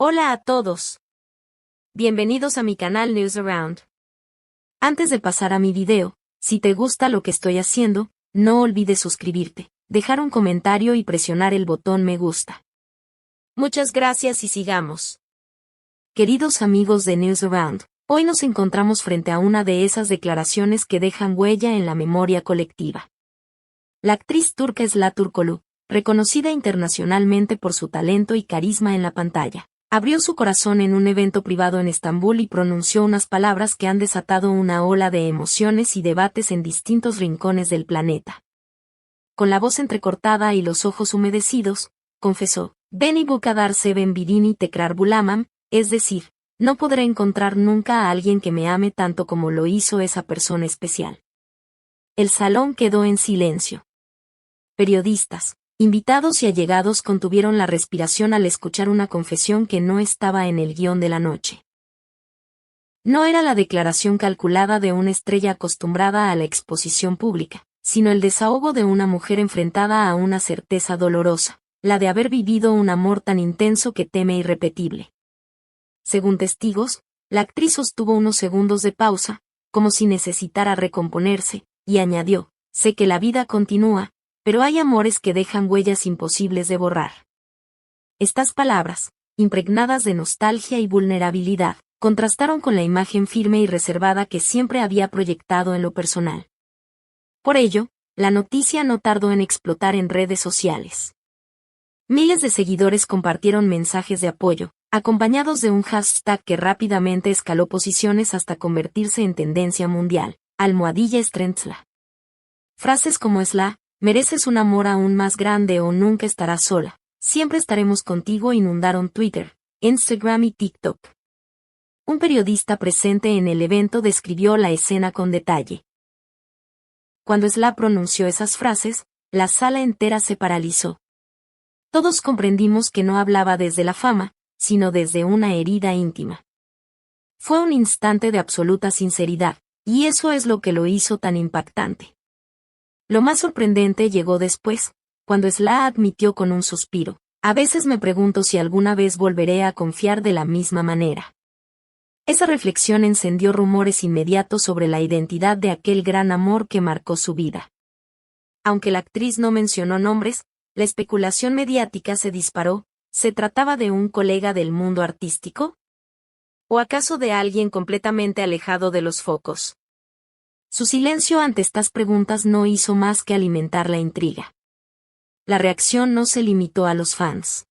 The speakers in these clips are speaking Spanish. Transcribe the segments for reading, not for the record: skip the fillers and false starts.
Hola a todos. Bienvenidos a mi canal News Around. Antes de pasar a mi video, si te gusta lo que estoy haciendo, no olvides suscribirte, dejar un comentario y presionar el botón me gusta. Muchas gracias y sigamos. Queridos amigos de News Around, hoy nos encontramos frente a una de esas declaraciones que dejan huella en la memoria colectiva. La actriz turca Esla Turkoglu, reconocida internacionalmente por su talento y carisma en la pantalla, abrió su corazón en un evento privado en Estambul y pronunció unas palabras que han desatado una ola de emociones y debates en distintos rincones del planeta. Con la voz entrecortada y los ojos humedecidos, confesó: "Beni bu kadar seven birini tekrar bulamam", es decir, no podré encontrar nunca a alguien que me ame tanto como lo hizo esa persona especial. El salón quedó en silencio. Periodistas, invitados y allegados contuvieron la respiración al escuchar una confesión que no estaba en el guión de la noche. No era la declaración calculada de una estrella acostumbrada a la exposición pública, sino el desahogo de una mujer enfrentada a una certeza dolorosa, la de haber vivido un amor tan intenso que teme irrepetible. Según testigos, la actriz sostuvo unos segundos de pausa, como si necesitara recomponerse, y añadió: "Sé que la vida continúa, pero hay amores que dejan huellas imposibles de borrar". Estas palabras, impregnadas de nostalgia y vulnerabilidad, contrastaron con la imagen firme y reservada que siempre había proyectado en lo personal. Por ello, la noticia no tardó en explotar en redes sociales. Miles de seguidores compartieron mensajes de apoyo, acompañados de un hashtag que rápidamente escaló posiciones hasta convertirse en tendencia mundial: #Estrentzla. Frases como "Esla, mereces un amor aún más grande" o "Nunca estarás sola, siempre estaremos contigo" inundaron Twitter, Instagram y TikTok. Un periodista presente en el evento describió la escena con detalle. Cuando Esla pronunció esas frases, la sala entera se paralizó. Todos comprendimos que no hablaba desde la fama, sino desde una herida íntima. Fue un instante de absoluta sinceridad, y eso es lo que lo hizo tan impactante. Lo más sorprendente llegó después, cuando Esla admitió con un suspiro: "A veces me pregunto si alguna vez volveré a confiar de la misma manera". Esa reflexión encendió rumores inmediatos sobre la identidad de aquel gran amor que marcó su vida. Aunque la actriz no mencionó nombres, la especulación mediática se disparó. ¿Se trataba de un colega del mundo artístico? ¿O acaso de alguien completamente alejado de los focos? Su silencio ante estas preguntas no hizo más que alimentar la intriga. La reacción no se limitó a los fans.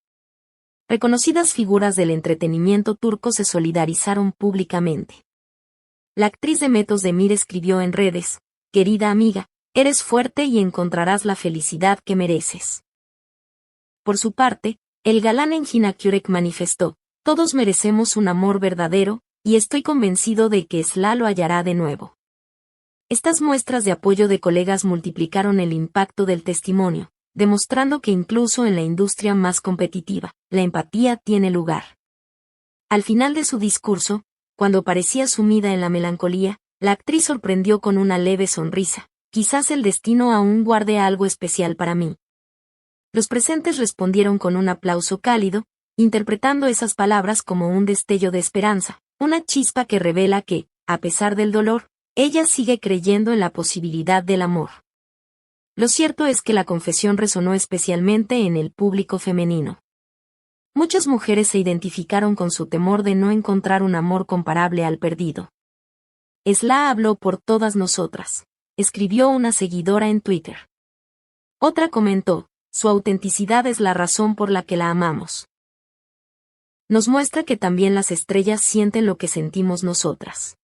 Reconocidas figuras del entretenimiento turco se solidarizaron públicamente. La actriz Demet Özdemir escribió en redes: "Querida amiga, eres fuerte y encontrarás la felicidad que mereces". Por su parte, el galán Engin Akyürek manifestó: "Todos merecemos un amor verdadero, y estoy convencido de que Esla lo hallará de nuevo". Estas muestras de apoyo de colegas multiplicaron el impacto del testimonio, demostrando que incluso en la industria más competitiva, la empatía tiene lugar. Al final de su discurso, cuando parecía sumida en la melancolía, la actriz sorprendió con una leve sonrisa: "Quizás el destino aún guarde algo especial para mí". Los presentes respondieron con un aplauso cálido, interpretando esas palabras como un destello de esperanza, una chispa que revela que, a pesar del dolor, ella sigue creyendo en la posibilidad del amor. Lo cierto es que la confesión resonó especialmente en el público femenino. Muchas mujeres se identificaron con su temor de no encontrar un amor comparable al perdido. "Esla habló por todas nosotras", escribió una seguidora en Twitter. Otra comentó: "Su autenticidad es la razón por la que la amamos". Nos muestra que también las estrellas sienten lo que sentimos nosotras.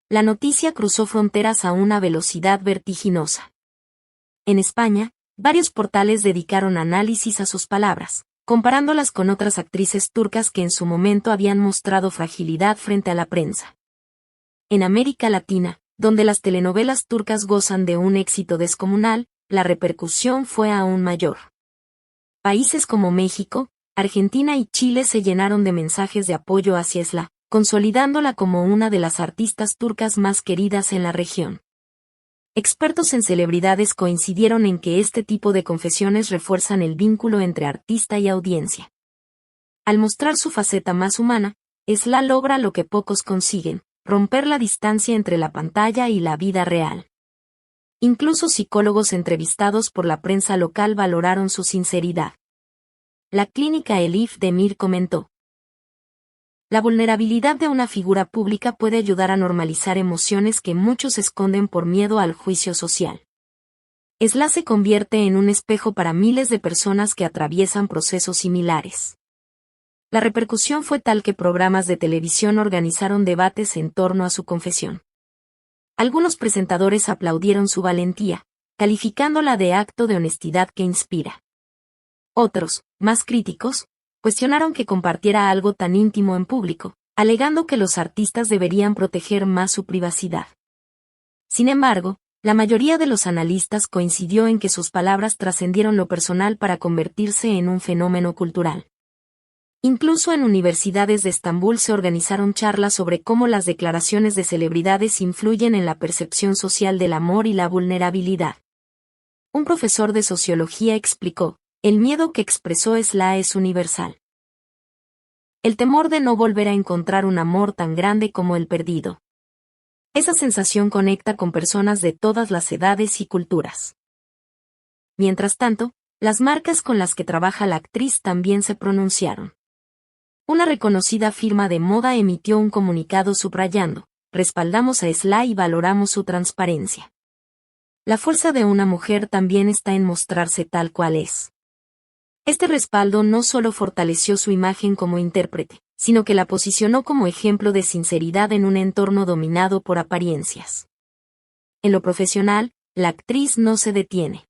La noticia cruzó fronteras a una velocidad vertiginosa. En España, varios portales dedicaron análisis a sus palabras, comparándolas con otras actrices turcas que en su momento habían mostrado fragilidad frente a la prensa. En América Latina, donde las telenovelas turcas gozan de un éxito descomunal, la repercusión fue aún mayor. Países como México, Argentina y Chile se llenaron de mensajes de apoyo hacia Esla, consolidándola como una de las artistas turcas más queridas en la región. Expertos en celebridades coincidieron en que este tipo de confesiones refuerzan el vínculo entre artista y audiencia. Al mostrar su faceta más humana, Sla logra lo que pocos consiguen, romper la distancia entre la pantalla y la vida real. Incluso psicólogos entrevistados por la prensa local valoraron su sinceridad. La clínica Elif Demir comentó: la vulnerabilidad de una figura pública puede ayudar a normalizar emociones que muchos esconden por miedo al juicio social. Sla se convierte en un espejo para miles de personas que atraviesan procesos similares. La repercusión fue tal que programas de televisión organizaron debates en torno a su confesión. Algunos presentadores aplaudieron su valentía, calificándola de acto de honestidad que inspira. Otros, más críticos, cuestionaron que compartiera algo tan íntimo en público, alegando que los artistas deberían proteger más su privacidad. Sin embargo, la mayoría de los analistas coincidió en que sus palabras trascendieron lo personal para convertirse en un fenómeno cultural. Incluso en universidades de Estambul se organizaron charlas sobre cómo las declaraciones de celebridades influyen en la percepción social del amor y la vulnerabilidad. Un profesor de sociología explicó: el miedo que expresó Sla es universal. El temor de no volver a encontrar un amor tan grande como el perdido. Esa sensación conecta con personas de todas las edades y culturas. Mientras tanto, las marcas con las que trabaja la actriz también se pronunciaron. Una reconocida firma de moda emitió un comunicado subrayando: respaldamos a Sla y valoramos su transparencia. La fuerza de una mujer también está en mostrarse tal cual es. Este respaldo no solo fortaleció su imagen como intérprete, sino que la posicionó como ejemplo de sinceridad en un entorno dominado por apariencias. En lo profesional, la actriz no se detiene.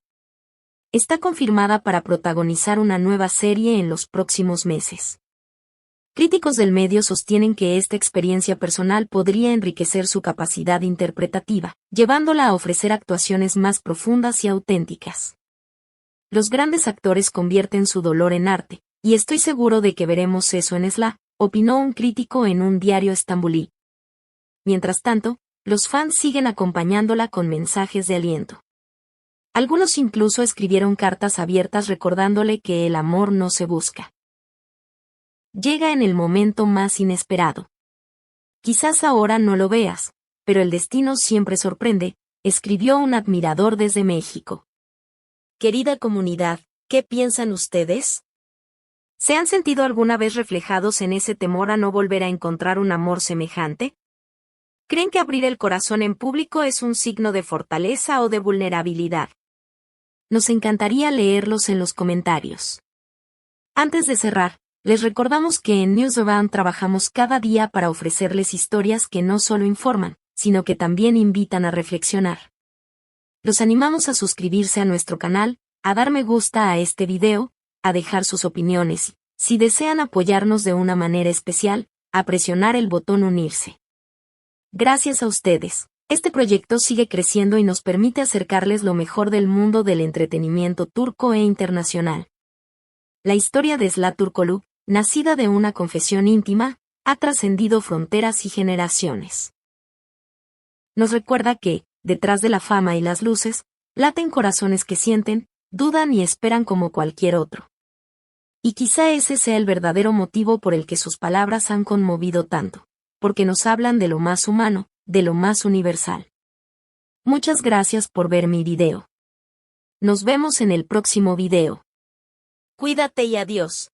Está confirmada para protagonizar una nueva serie en los próximos meses. Críticos del medio sostienen que esta experiencia personal podría enriquecer su capacidad interpretativa, llevándola a ofrecer actuaciones más profundas y auténticas. Los grandes actores convierten su dolor en arte, y estoy seguro de que veremos eso en Sla, opinó un crítico en un diario estambulí. Mientras tanto, los fans siguen acompañándola con mensajes de aliento. Algunos incluso escribieron cartas abiertas recordándole que el amor no se busca. Llega en el momento más inesperado. Quizás ahora no lo veas, pero el destino siempre sorprende, escribió un admirador desde México. Querida comunidad, ¿qué piensan ustedes? ¿Se han sentido alguna vez reflejados en ese temor a no volver a encontrar un amor semejante? ¿Creen que abrir el corazón en público es un signo de fortaleza o de vulnerabilidad? Nos encantaría leerlos en los comentarios. Antes de cerrar, les recordamos que en Newsaround trabajamos cada día para ofrecerles historias que no solo informan, sino que también invitan a reflexionar. Los animamos a suscribirse a nuestro canal, a dar me gusta a este video, a dejar sus opiniones y, si desean apoyarnos de una manera especial, a presionar el botón unirse. Gracias a ustedes, este proyecto sigue creciendo y nos permite acercarles lo mejor del mundo del entretenimiento turco e internacional. La historia de Sla Turkoglu, nacida de una confesión íntima, ha trascendido fronteras y generaciones. Nos recuerda que, detrás de la fama y las luces, laten corazones que sienten, dudan y esperan como cualquier otro. Y quizá ese sea el verdadero motivo por el que sus palabras han conmovido tanto, porque nos hablan de lo más humano, de lo más universal. Muchas gracias por ver mi video. Nos vemos en el próximo video. Cuídate y adiós.